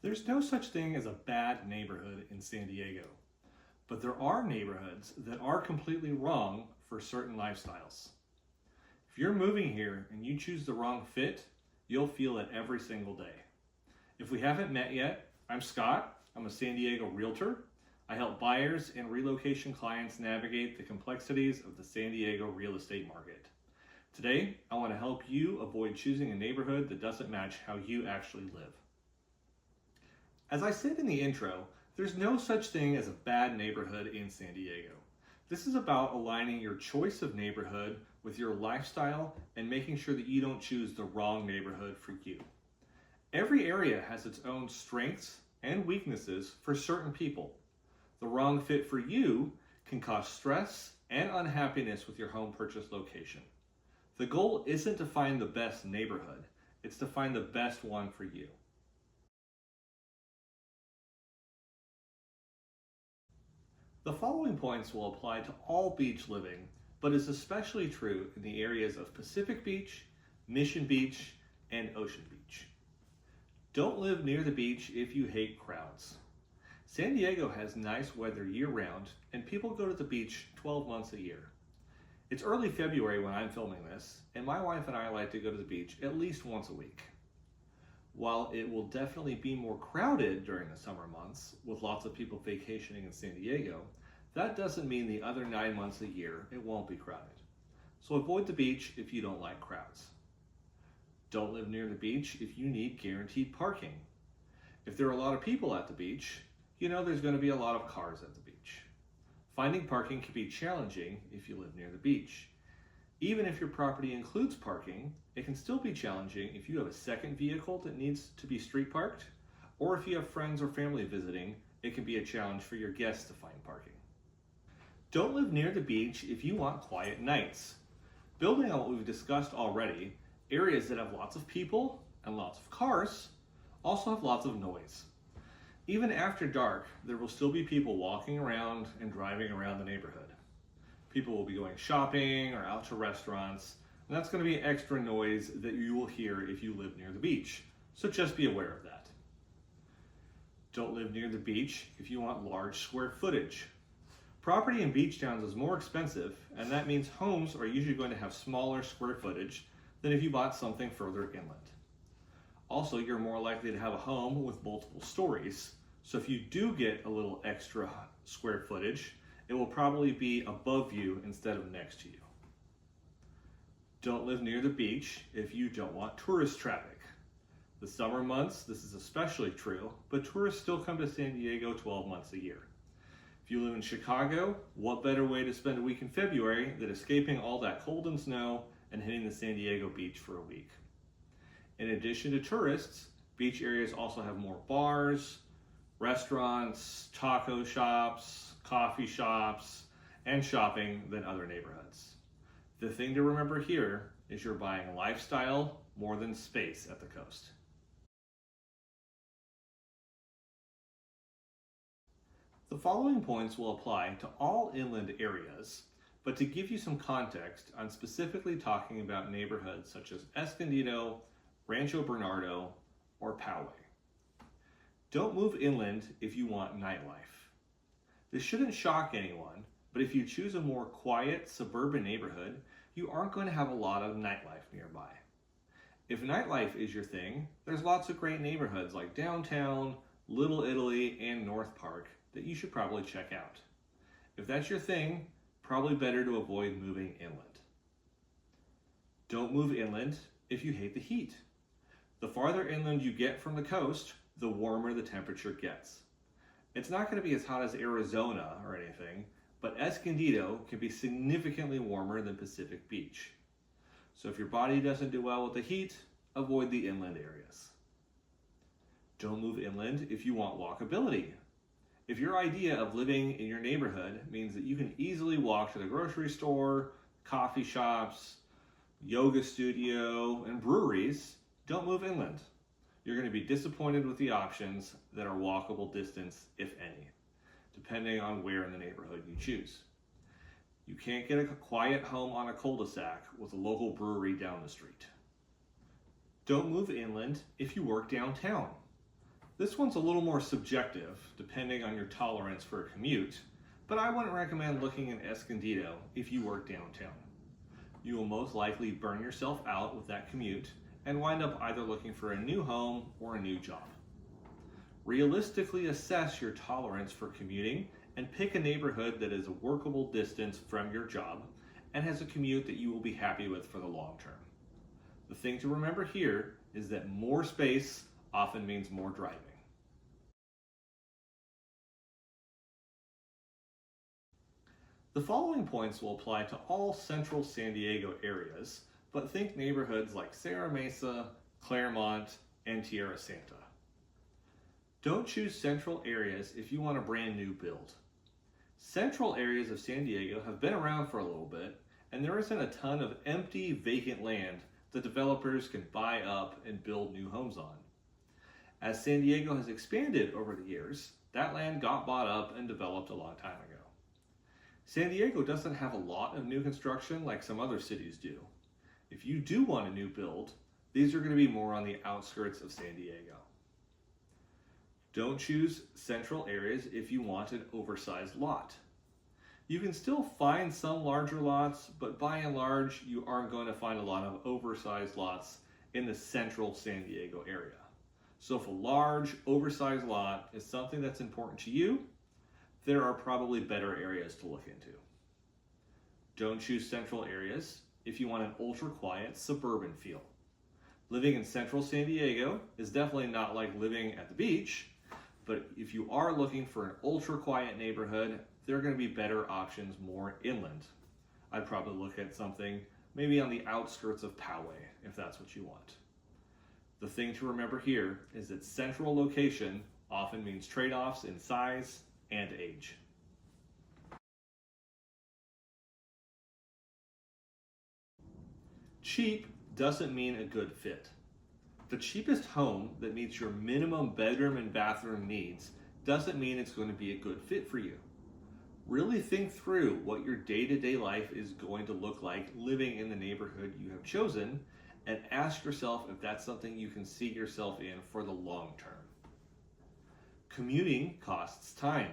There's no such thing as a bad neighborhood in San Diego, but there are neighborhoods that are completely wrong for certain lifestyles. If you're moving here and you choose the wrong fit, you'll feel it every single day. If we haven't met yet, I'm Scott. I'm a San Diego realtor. I help buyers and relocation clients navigate the complexities of the San Diego real estate market. Today, I want to help you avoid choosing a neighborhood that doesn't match how you actually live. As I said in the intro, there's no such thing as a bad neighborhood in San Diego. This is about aligning your choice of neighborhood with your lifestyle and making sure that you don't choose the wrong neighborhood for you. Every area has its own strengths and weaknesses for certain people. The wrong fit for you can cause stress and unhappiness with your home purchase location. The goal isn't to find the best neighborhood, it's to find the best one for you. The following points will apply to all beach living, but is especially true in the areas of Pacific Beach, Mission Beach, and Ocean Beach. Don't live near the beach if you hate crowds. San Diego has nice weather year-round, and people go to the beach 12 months a year. It's early February when I'm filming this, and my wife and I like to go to the beach at least once a week. While it will definitely be more crowded during the summer months, with lots of people vacationing in San Diego, that doesn't mean the other 9 months a year it won't be crowded. So avoid the beach if you don't like crowds. Don't live near the beach if you need guaranteed parking. If there are a lot of people at the beach, you know there's going to be a lot of cars at the beach. Finding parking can be challenging if you live near the beach. Even if your property includes parking, it can still be challenging if you have a second vehicle that needs to be street parked, or if you have friends or family visiting, it can be a challenge for your guests to find parking. Don't live near the beach if you want quiet nights. Building on what we've discussed already, areas that have lots of people and lots of cars also have lots of noise. Even after dark, there will still be people walking around and driving around the neighborhood. People will be going shopping or out to restaurants, and that's going to be extra noise that you will hear if you live near the beach. So just be aware of that. Don't live near the beach if you want large square footage. Property in beach towns is more expensive, and that means homes are usually going to have smaller square footage than if you bought something further inland. Also, you're more likely to have a home with multiple stories, so if you do get a little extra square footage, it will probably be above you instead of next to you. Don't live near the beach if you don't want tourist traffic. The summer months, this is especially true, but tourists still come to San Diego 12 months a year. If you live in Chicago, what better way to spend a week in February than escaping all that cold and snow and hitting the San Diego beach for a week? In addition to tourists, beach areas also have more bars, restaurants, taco shops, coffee shops, and shopping than other neighborhoods. The thing to remember here is you're buying lifestyle more than space at the coast. The following points will apply to all inland areas, but to give you some context, I'm specifically talking about neighborhoods such as Escondido, Rancho Bernardo, or Poway. Don't move inland if you want nightlife. This shouldn't shock anyone, but if you choose a more quiet suburban neighborhood, you aren't going to have a lot of nightlife nearby. If nightlife is your thing, there's lots of great neighborhoods like Downtown, Little Italy, and North Park that you should probably check out. If that's your thing, probably better to avoid moving inland. Don't move inland if you hate the heat. The farther inland you get from the coast, the warmer the temperature gets. It's not going to be as hot as Arizona or anything, but Escondido can be significantly warmer than Pacific Beach. So if your body doesn't do well with the heat, avoid the inland areas. Don't move inland if you want walkability. If your idea of living in your neighborhood means that you can easily walk to the grocery store, coffee shops, yoga studio, and breweries, don't move inland. You're going to be disappointed with the options that are walkable distance, if any, depending on where in the neighborhood you choose. You can't get a quiet home on a cul-de-sac with a local brewery down the street. Don't move inland if you work downtown. This one's a little more subjective, depending on your tolerance for a commute, but I wouldn't recommend looking in Escondido if you work downtown. You will most likely burn yourself out with that commute and wind up either looking for a new home or a new job. Realistically assess your tolerance for commuting and pick a neighborhood that is a workable distance from your job and has a commute that you will be happy with for the long term. The thing to remember here is that more space often means more driving. The following points will apply to all central San Diego areas, but think neighborhoods like Serra Mesa, Claremont, and Tierra Santa. Don't choose central areas if you want a brand new build. Central areas of San Diego have been around for a little bit, and there isn't a ton of empty, vacant land that developers can buy up and build new homes on. As San Diego has expanded over the years, that land got bought up and developed a long time ago. San Diego doesn't have a lot of new construction like some other cities do. If you do want a new build, these are going to be more on the outskirts of San Diego. Don't choose central areas if you want an oversized lot. You can still find some larger lots, but by and large, you aren't going to find a lot of oversized lots in the central San Diego area. So if a large, oversized lot is something that's important to you, there are probably better areas to look into. Don't choose central areas if you want an ultra-quiet suburban feel. Living in central San Diego is definitely not like living at the beach, but if you are looking for an ultra-quiet neighborhood, there are going to be better options more inland. I'd probably look at something maybe on the outskirts of Poway, if that's what you want. The thing to remember here is that central location often means trade-offs in size and age. Cheap doesn't mean a good fit. The cheapest home that meets your minimum bedroom and bathroom needs doesn't mean it's going to be a good fit for you. Really think through what your day-to-day life is going to look like living in the neighborhood you have chosen, and ask yourself if that's something you can see yourself in for the long term. Commuting costs time.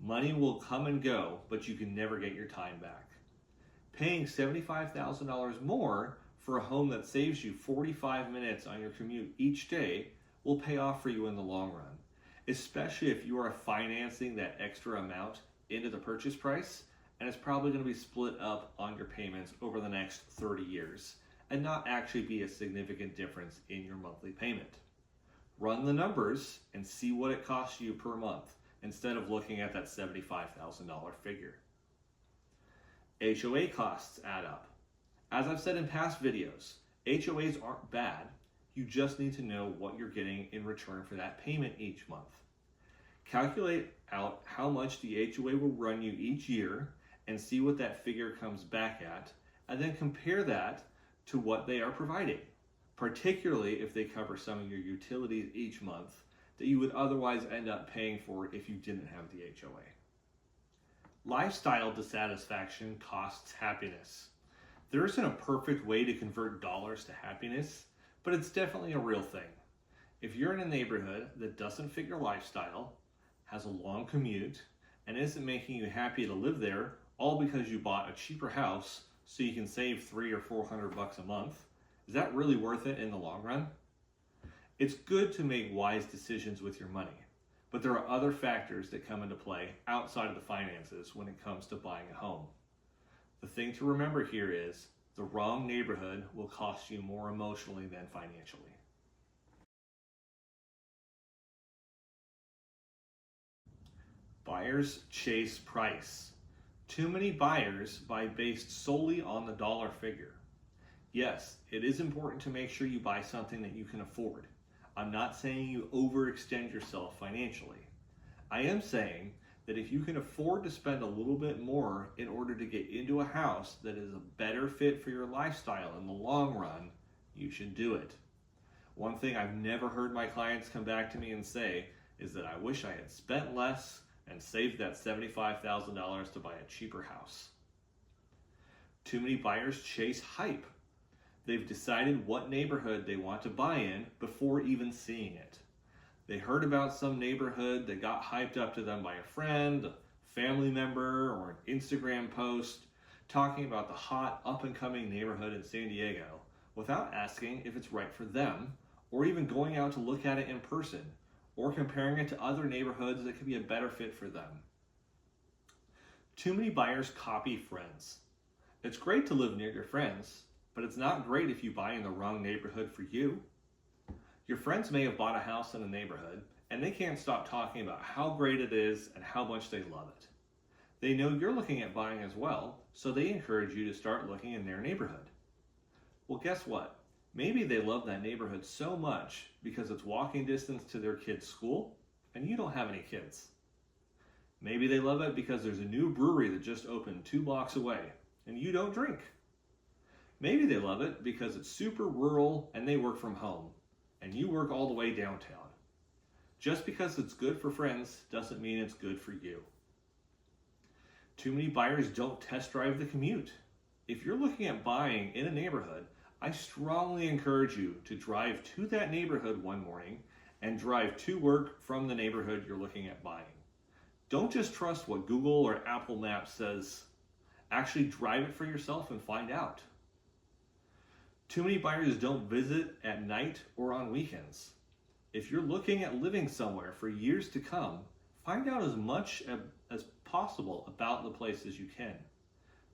Money will come and go, but you can never get your time back. Paying $75,000 more for a home that saves you 45 minutes on your commute each day will pay off for you in the long run, especially if you are financing that extra amount into the purchase price, and it's probably going to be split up on your payments over the next 30 years and not actually be a significant difference in your monthly payment. Run the numbers and see what it costs you per month instead of looking at that $75,000 figure. HOA costs add up. As I've said in past videos, HOAs aren't bad. You just need to know what you're getting in return for that payment each month. Calculate out how much the HOA will run you each year and see what that figure comes back at, and then compare that to what they are providing, particularly if they cover some of your utilities each month that you would otherwise end up paying for if you didn't have the HOA. Lifestyle dissatisfaction costs happiness. There isn't a perfect way to convert dollars to happiness, but it's definitely a real thing. If you're in a neighborhood that doesn't fit your lifestyle, has a long commute, and isn't making you happy to live there, all because you bought a cheaper house so you can save $300 or $400 a month, is that really worth it in the long run? It's good to make wise decisions with your money, but there are other factors that come into play outside of the finances when it comes to buying a home. The thing to remember here is the wrong neighborhood will cost you more emotionally than financially. Buyers chase price. Too many buyers buy based solely on the dollar figure. Yes, it is important to make sure you buy something that you can afford. I'm not saying you overextend yourself financially. I am saying that if you can afford to spend a little bit more in order to get into a house that is a better fit for your lifestyle in the long run, you should do it. One thing I've never heard my clients come back to me and say is that I wish I had spent less and saved that $75,000 to buy a cheaper house. Too many buyers chase hype. They've decided what neighborhood they want to buy in before even seeing it. They heard about some neighborhood that got hyped up to them by a friend, a family member, or an Instagram post talking about the hot up and coming neighborhood in San Diego without asking if it's right for them or even going out to look at it in person or comparing it to other neighborhoods that could be a better fit for them. Too many buyers copy friends. It's great to live near your friends, but it's not great if you buy in the wrong neighborhood for you. Your friends may have bought a house in a neighborhood, and they can't stop talking about how great it is and how much they love it. They know you're looking at buying as well, so they encourage you to start looking in their neighborhood. Well, guess what? Maybe they love that neighborhood so much because it's walking distance to their kids' school, and you don't have any kids. Maybe they love it because there's a new brewery that just opened 2 blocks away, and you don't drink. Maybe they love it because it's super rural and they work from home, and you work all the way downtown. Just because it's good for friends doesn't mean it's good for you. Too many buyers don't test drive the commute. If you're looking at buying in a neighborhood, I strongly encourage you to drive to that neighborhood one morning and drive to work from the neighborhood you're looking at buying. Don't just trust what Google or Apple Maps says. Actually drive it for yourself and find out. Too many buyers don't visit at night or on weekends. If you're looking at living somewhere for years to come, find out as much as possible about the place as you can.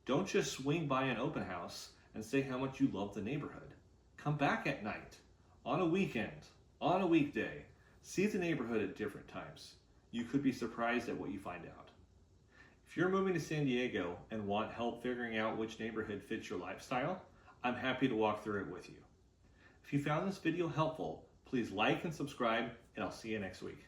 Don't just swing by an open house and say how much you love the neighborhood. Come back at night, on a weekend, on a weekday. See the neighborhood at different times. You could be surprised at what you find out. If you're moving to San Diego and want help figuring out which neighborhood fits your lifestyle, I'm happy to walk through it with you. If you found this video helpful, please like and subscribe, and I'll see you next week.